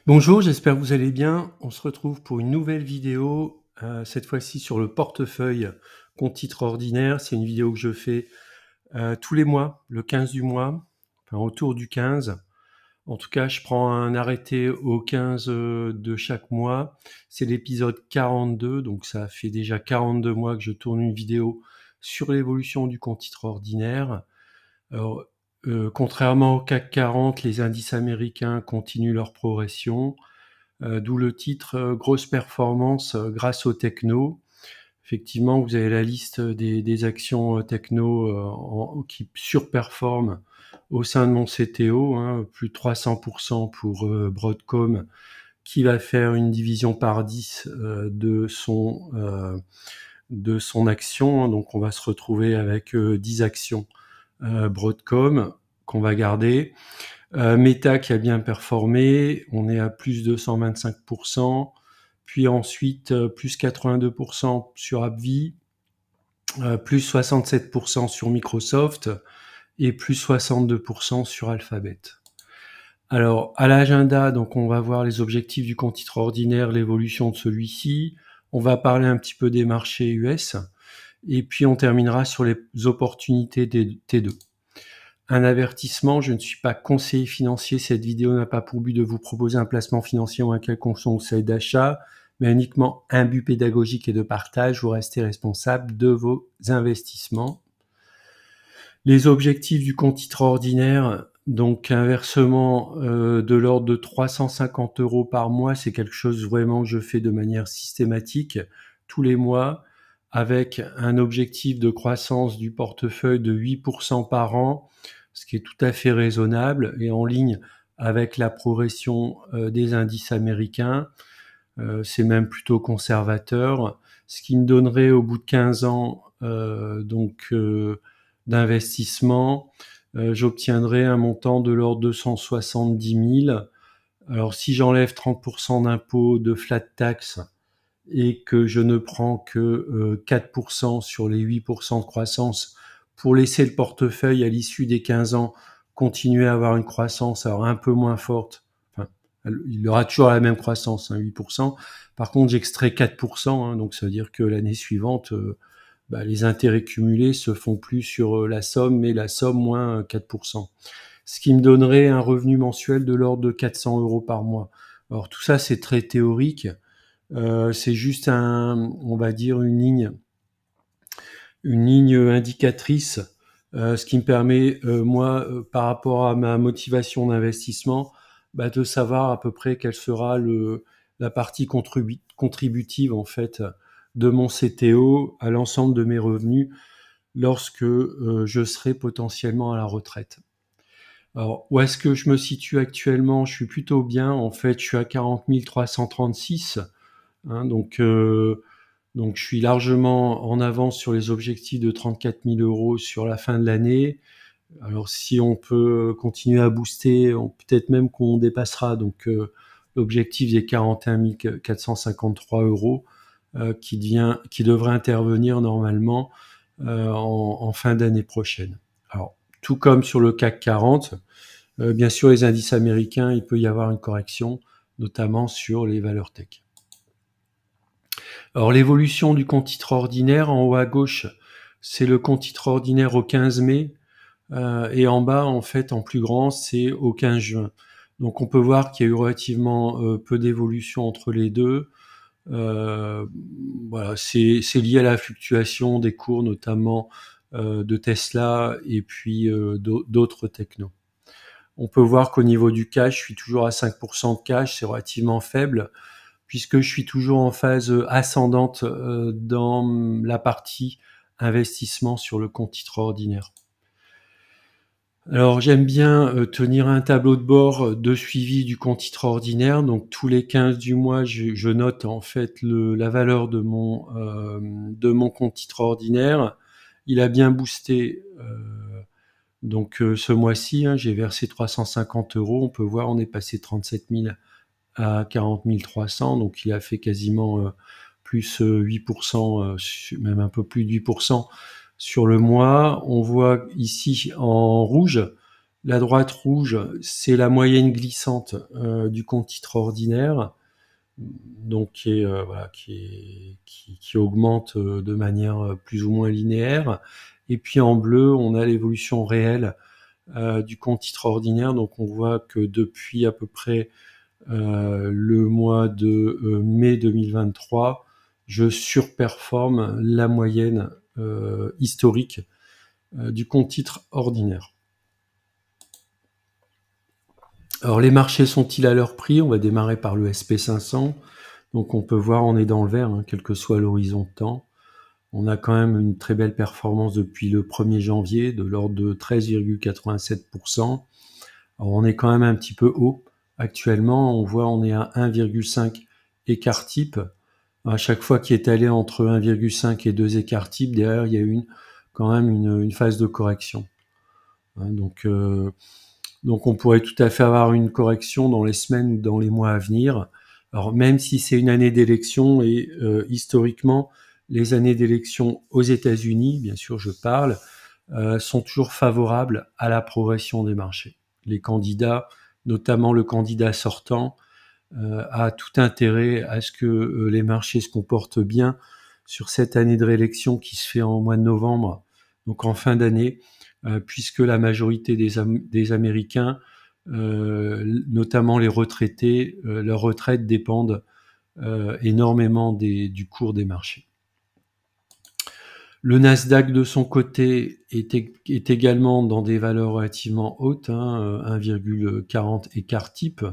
Bonjour, j'espère que vous allez bien. On se retrouve pour une nouvelle vidéo, cette fois-ci sur le portefeuille compte titre ordinaire. C'est une vidéo que je fais tous les mois, le 15 du mois, enfin autour du 15. En tout cas, je prends un arrêté au 15 de chaque mois. C'est l'épisode 42, donc ça fait déjà 42 mois que je tourne une vidéo sur l'évolution du compte titre ordinaire. Alors, contrairement au CAC 40, les indices américains continuent leur progression. D'où le titre grosse performance grâce aux techno. Effectivement, vous avez la liste des actions techno qui surperforment au sein de mon CTO, hein, plus de 300% pour Broadcom, qui va faire une division par 10 de son action. Donc on va se retrouver avec 10 actions Broadcom qu'on va garder. Meta qui a bien performé, on est à plus de 125%, puis ensuite plus 82% sur AbbVie, plus 67% sur Microsoft et plus 62% sur Alphabet. Alors à l'agenda, donc on va voir les objectifs du compte titre ordinaire, l'évolution de celui-ci, on va parler un petit peu des marchés US et puis on terminera sur les opportunités des T2. Un avertissement, je ne suis pas conseiller financier, cette vidéo n'a pas pour but de vous proposer un placement financier ou un quelconque conseil d'achat, mais uniquement un but pédagogique et de partage. Vous restez responsable de vos investissements. Les objectifs du compte titre ordinaire, donc un versement de l'ordre de 350 € par mois, c'est quelque chose vraiment que je fais de manière systématique tous les mois, avec un objectif de croissance du portefeuille de 8% par an, ce qui est tout à fait raisonnable et en ligne avec la progression des indices américains. C'est même plutôt conservateur, ce qui me donnerait au bout de 15 ans d'investissement, j'obtiendrai un montant de l'ordre de 170 000. Alors si j'enlève 30% d'impôt de flat tax et que je ne prends que 4% sur les 8% de croissance pour laisser le portefeuille à l'issue des 15 ans continuer à avoir une croissance alors un peu moins forte, enfin, il aura toujours la même croissance, 8%. Par contre, j'extrais 4%, donc ça veut dire que l'année suivante, les intérêts cumulés se font plus sur la somme, mais la somme moins 4%. Ce qui me donnerait un revenu mensuel de l'ordre de 400 € par mois. Alors tout ça, c'est très théorique. C'est juste on va dire une ligne indicatrice, ce qui me permet, moi, par rapport à ma motivation d'investissement, de savoir à peu près quelle sera la partie contributive en fait de mon CTO à l'ensemble de mes revenus lorsque je serai potentiellement à la retraite. Alors, où est-ce que je me situe actuellement? Je suis plutôt bien. En fait, je suis à 40 336, hein, donc je suis largement en avance sur les objectifs de 34 000 € sur la fin de l'année. Alors si on peut continuer à booster, peut-être même qu'on dépassera. Donc l'objectif des 41 453 € qui devrait intervenir normalement en fin d'année prochaine. Alors tout comme sur le CAC 40, bien sûr les indices américains, il peut y avoir une correction, notamment sur les valeurs tech. Alors l'évolution du compte titre ordinaire, en haut à gauche, c'est le compte titre ordinaire au 15 mai, et en bas, en fait, en plus grand, c'est au 15 juin. Donc on peut voir qu'il y a eu relativement peu d'évolution entre les deux. Voilà, c'est lié à la fluctuation des cours, notamment de Tesla et puis d'autres technos. On peut voir qu'au niveau du cash, je suis toujours à 5% de cash, c'est relativement faible, puisque je suis toujours en phase ascendante dans la partie investissement sur le compte titre ordinaire. Alors j'aime bien tenir un tableau de bord de suivi du compte titre ordinaire. Donc tous les 15 du mois, je note en fait la valeur de mon compte titre ordinaire. Il a bien boosté. Donc ce mois-ci, j'ai versé 350 €. On peut voir, on est passé de 37 000 à 40 300. Donc il a fait quasiment plus 8%, même un peu plus de 8% sur le mois. On voit ici en rouge La droite rouge, c'est la moyenne glissante du compte titre ordinaire, donc qui augmente de manière plus ou moins linéaire. Et puis en bleu, on a l'évolution réelle du compte titre ordinaire. Donc on voit que depuis à peu près le mois de mai 2023, je surperforme la moyenne historique du compte titre ordinaire. Alors les marchés sont-ils à leur prix? On va démarrer par le SP500. Donc on peut voir, on est dans le vert, hein, quel que soit l'horizon de temps. On a quand même une très belle performance depuis le 1er janvier, de l'ordre de 13,87%. Alors on est quand même un petit peu haut. Actuellement, on voit on est à 1,5 écart type. À chaque fois qu'il est allé entre 1,5 et 2 écarts type, derrière, il y a quand même une phase de correction. Hein, donc on pourrait tout à fait avoir une correction dans les semaines ou dans les mois à venir. Alors même si c'est une année d'élection et historiquement, les années d'élection aux États-Unis, bien sûr je parle, sont toujours favorables à la progression des marchés. Les candidats, notamment le candidat sortant, a tout intérêt à ce que les marchés se comportent bien sur cette année de réélection qui se fait en mois de novembre, donc en fin d'année, puisque la majorité des Américains, notamment les retraités, leurs retraites dépendent énormément du cours des marchés. Le Nasdaq de son côté est également dans des valeurs relativement hautes, 1,40 écart type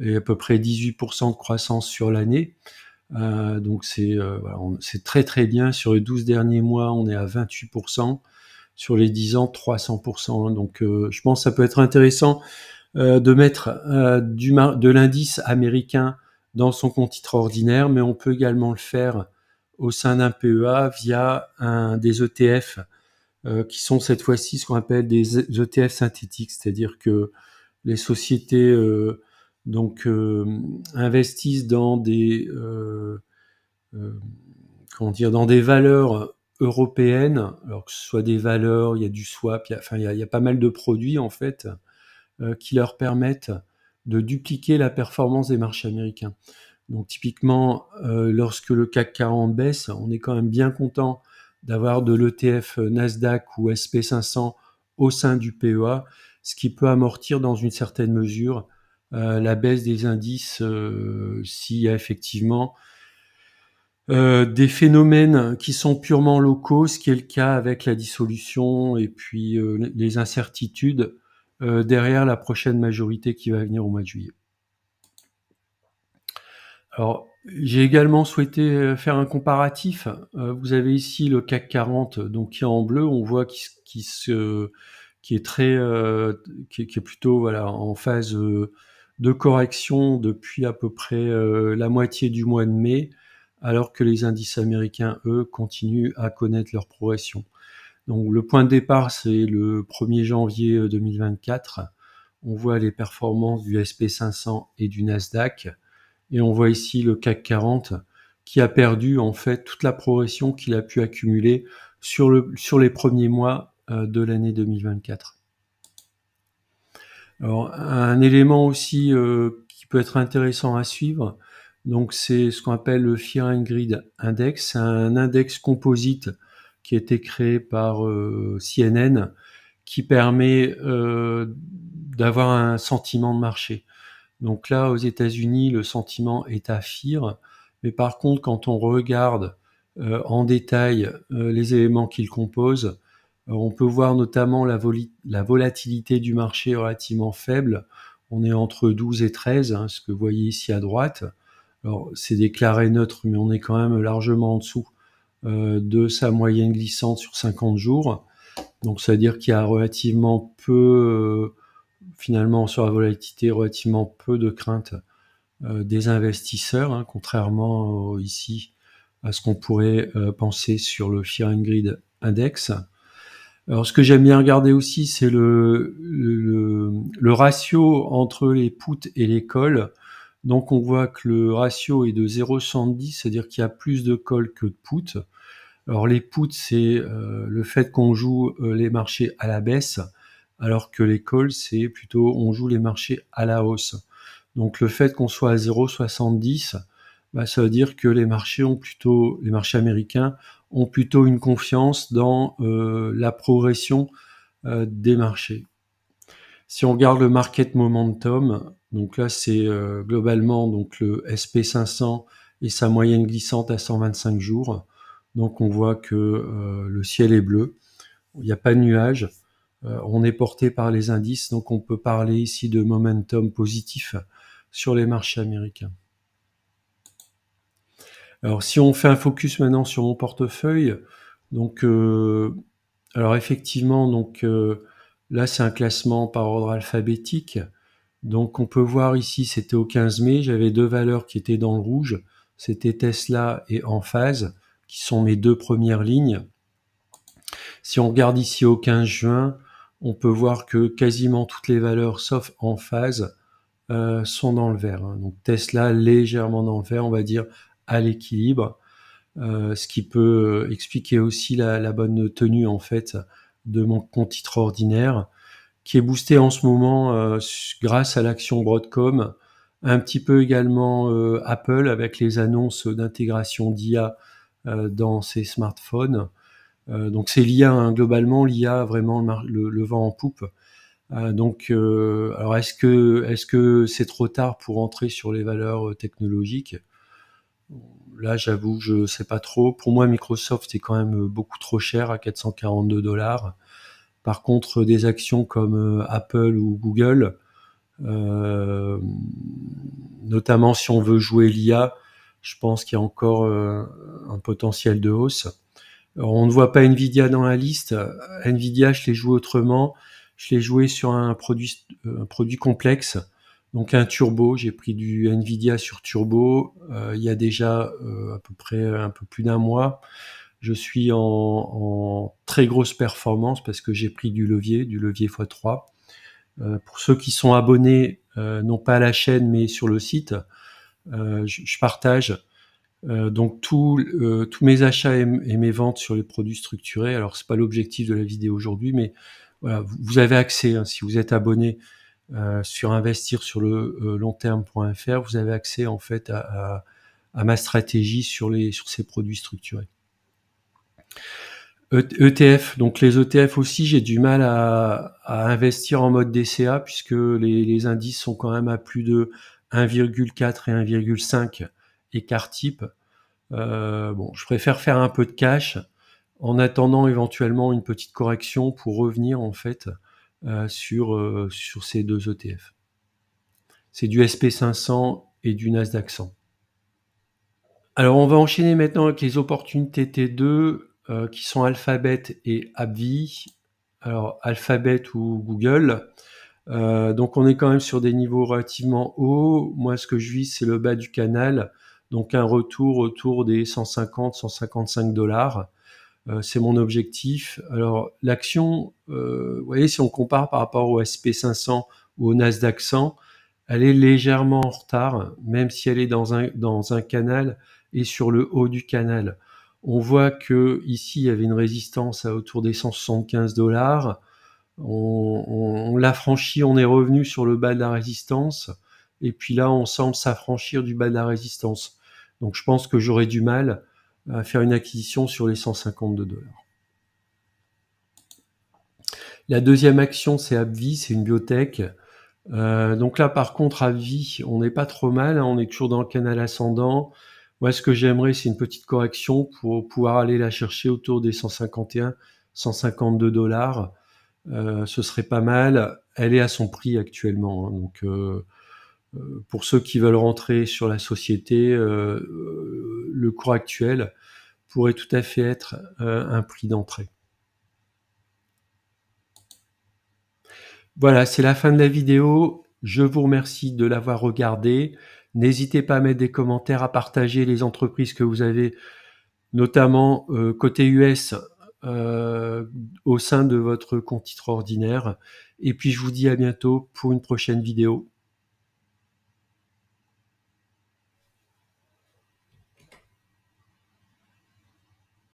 et à peu près 18% de croissance sur l'année. Donc c'est très très bien. Sur les 12 derniers mois, on est à 28%. Sur les 10 ans, 300%. Donc je pense que ça peut être intéressant de mettre de l'indice américain dans son compte titre ordinaire, mais on peut également le faire au sein d'un PEA via des ETF qui sont cette fois-ci ce qu'on appelle des ETF synthétiques, c'est-à-dire que les sociétés investissent dans dans des valeurs européennes, alors que ce soit des valeurs, il y a du swap, il y a pas mal de produits en fait qui leur permettent de dupliquer la performance des marchés américains. Donc typiquement, lorsque le CAC 40 baisse, on est quand même bien content d'avoir de l'ETF Nasdaq ou SP500 au sein du PEA, ce qui peut amortir dans une certaine mesure la baisse des indices s'il y a effectivement des phénomènes qui sont purement locaux, ce qui est le cas avec la dissolution et puis les incertitudes derrière la prochaine majorité qui va venir au mois de juillet. Alors, j'ai également souhaité faire un comparatif. Vous avez ici le CAC 40, donc qui est en bleu. On voit qui est plutôt en phase de correction depuis à peu près la moitié du mois de mai, alors que les indices américains, eux, continuent à connaître leur progression. Donc le point de départ, c'est le 1er janvier 2024. On voit les performances du SP500 et du Nasdaq. Et on voit ici le CAC 40 qui a perdu en fait toute la progression qu'il a pu accumuler sur les premiers mois de l'année 2024. Alors un élément aussi qui peut être intéressant à suivre, donc c'est ce qu'on appelle le Fear and Greed Index, c'est un index composite qui a été créé par CNN qui permet d'avoir un sentiment de marché. Donc là, aux États-Unis, le sentiment est à Fear, mais par contre, quand on regarde en détail les éléments qu'il compose, on peut voir notamment la volatilité du marché relativement faible. On est entre 12 et 13, ce que vous voyez ici à droite. Alors, c'est déclaré neutre, mais on est quand même largement en dessous de sa moyenne glissante sur 50 jours. Donc, ça veut dire qu'il y a relativement peu... finalement sur la volatilité, relativement peu de crainte des investisseurs, contrairement ici à ce qu'on pourrait penser sur le Fear and Greed Index. Alors ce que j'aime bien regarder aussi, c'est le ratio entre les puts et les calls. Donc on voit que le ratio est de 0,70, c'est-à-dire qu'il y a plus de calls que de puts. Alors les puts, c'est le fait qu'on joue les marchés à la baisse. alors que les calls, c'est plutôt on joue les marchés à la hausse. Donc le fait qu'on soit à 0,70, ça veut dire que les marchés américains ont plutôt une confiance dans la progression des marchés. Si on regarde le market momentum, donc là c'est globalement donc le SP500 et sa moyenne glissante à 125 jours. Donc on voit que le ciel est bleu, il n'y a pas de nuages, on est porté par les indices, donc on peut parler ici de momentum positif sur les marchés américains. Alors si on fait un focus maintenant sur mon portefeuille, donc alors effectivement donc là c'est un classement par ordre alphabétique. Donc on peut voir ici, c'était au 15 mai, j'avais deux valeurs qui étaient dans le rouge, c'était Tesla et Enphase, qui sont mes deux premières lignes. Si on regarde ici au 15 juin, on peut voir que quasiment toutes les valeurs, sauf Enphase, sont dans le vert. Donc Tesla légèrement dans le vert, on va dire à l'équilibre, ce qui peut expliquer aussi la bonne tenue en fait de mon compte titre ordinaire, qui est boosté en ce moment grâce à l'action Broadcom, un petit peu également Apple avec les annonces d'intégration d'IA dans ses smartphones. Donc c'est l'IA, hein, globalement l'IA a vraiment le vent en poupe. Alors est-ce que c'est trop tard pour entrer sur les valeurs technologiques? Là, j'avoue, je sais pas trop. Pour moi, Microsoft est quand même beaucoup trop cher à 442 $. Par contre, des actions comme Apple ou Google, notamment si on veut jouer l'IA, je pense qu'il y a encore un potentiel de hausse. Alors, on ne voit pas Nvidia dans la liste. Nvidia, je l'ai joué autrement. Je l'ai joué sur un produit complexe, donc un turbo. J'ai pris du Nvidia sur turbo il y a déjà à peu près un peu plus d'un mois. Je suis en très grosse performance parce que j'ai pris du levier x3. Pour ceux qui sont abonnés, non pas à la chaîne mais sur le site, je partage donc tous mes achats et mes ventes sur les produits structurés. Alors c'est pas l'objectif de la vidéo aujourd'hui, mais voilà, vous avez accès, hein, si vous êtes abonné sur investir sur le longterme.fr, vous avez accès en fait à ma stratégie sur ces produits structurés. ETF, donc les ETF aussi, j'ai du mal à investir en mode DCA puisque les indices sont quand même à plus de 1,4 et 1,5 écart type. Bon, je préfère faire un peu de cash en attendant éventuellement une petite correction pour revenir en fait sur ces deux ETF. C'est du SP500 et du Nasdaq 100. Alors on va enchaîner maintenant avec les opportunités T2 qui sont Alphabet et AbbVie. Alors Alphabet ou Google. Donc on est quand même sur des niveaux relativement hauts. Moi ce que je vise c'est le bas du canal, donc un retour autour des 150-155 $. C'est mon objectif. Alors l'action, vous voyez, si on compare par rapport au SP500 ou au Nasdaq 100, elle est légèrement en retard, même si elle est dans un canal et sur le haut du canal. On voit que ici il y avait une résistance à autour des 175 $. On l'a franchi, on est revenu sur le bas de la résistance, et puis là on semble s'affranchir du bas de la résistance. Donc je pense que j'aurai du mal à faire une acquisition sur les 152 $. La deuxième action, c'est AbbVie, c'est une biotech. Donc là, par contre, AbbVie, on n'est pas trop mal, hein, on est toujours dans le canal ascendant. Moi, ce que j'aimerais, c'est une petite correction pour pouvoir aller la chercher autour des 151, 152 $. Ce serait pas mal. Elle est à son prix actuellement, hein, donc pour ceux qui veulent rentrer sur la société, le cours actuel pourrait tout à fait être un prix d'entrée. Voilà, c'est la fin de la vidéo. Je vous remercie de l'avoir regardé. N'hésitez pas à mettre des commentaires, à partager les entreprises que vous avez, notamment côté US, au sein de votre compte titre ordinaire. Et puis je vous dis à bientôt pour une prochaine vidéo.